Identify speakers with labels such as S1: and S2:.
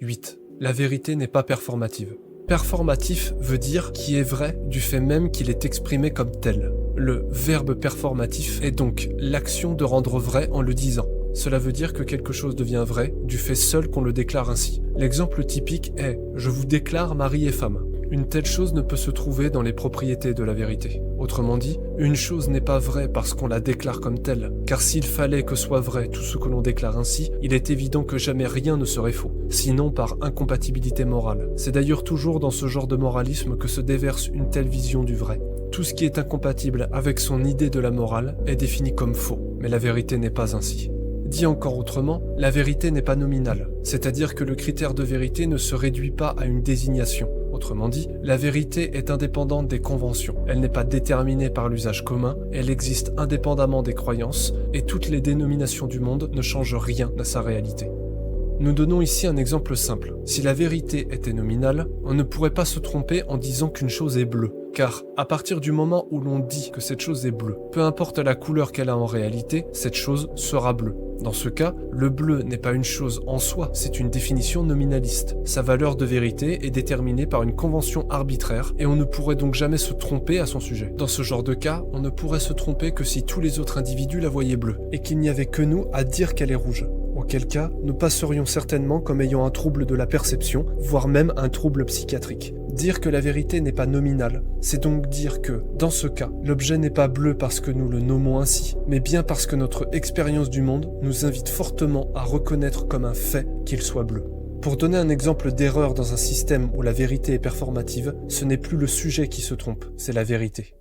S1: 8. La vérité n'est pas performative. Performatif veut dire qui est vrai du fait même qu'il est exprimé comme tel. Le verbe performatif est donc l'action de rendre vrai en le disant. Cela veut dire que quelque chose devient vrai du fait seul qu'on le déclare ainsi. L'exemple typique est « Je vous déclare mari et femme ». Une telle chose ne peut se trouver dans les propriétés de la vérité. Autrement dit, une chose n'est pas vraie parce qu'on la déclare comme telle, car s'il fallait que soit vrai tout ce que l'on déclare ainsi, il est évident que jamais rien ne serait faux, sinon par incompatibilité morale. C'est d'ailleurs toujours dans ce genre de moralisme que se déverse une telle vision du vrai. Tout ce qui est incompatible avec son idée de la morale est défini comme faux, mais la vérité n'est pas ainsi. Dit encore autrement, la vérité n'est pas nominale, c'est-à-dire que le critère de vérité ne se réduit pas à une désignation. Autrement dit, la vérité est indépendante des conventions, elle n'est pas déterminée par l'usage commun, elle existe indépendamment des croyances, et toutes les dénominations du monde ne changent rien à sa réalité. Nous donnons ici un exemple simple. Si la vérité était nominale, on ne pourrait pas se tromper en disant qu'une chose est bleue. Car, à partir du moment où l'on dit que cette chose est bleue, peu importe la couleur qu'elle a en réalité, cette chose sera bleue. Dans ce cas, le bleu n'est pas une chose en soi, c'est une définition nominaliste. Sa valeur de vérité est déterminée par une convention arbitraire et on ne pourrait donc jamais se tromper à son sujet. Dans ce genre de cas, on ne pourrait se tromper que si tous les autres individus la voyaient bleue et qu'il n'y avait que nous à dire qu'elle est rouge. Auquel cas, nous passerions certainement comme ayant un trouble de la perception, voire même un trouble psychiatrique. Dire que la vérité n'est pas nominale, c'est donc dire que, dans ce cas, l'objet n'est pas bleu parce que nous le nommons ainsi, mais bien parce que notre expérience du monde nous invite fortement à reconnaître comme un fait qu'il soit bleu. Pour donner un exemple d'erreur dans un système où la vérité est performative, ce n'est plus le sujet qui se trompe, c'est la vérité.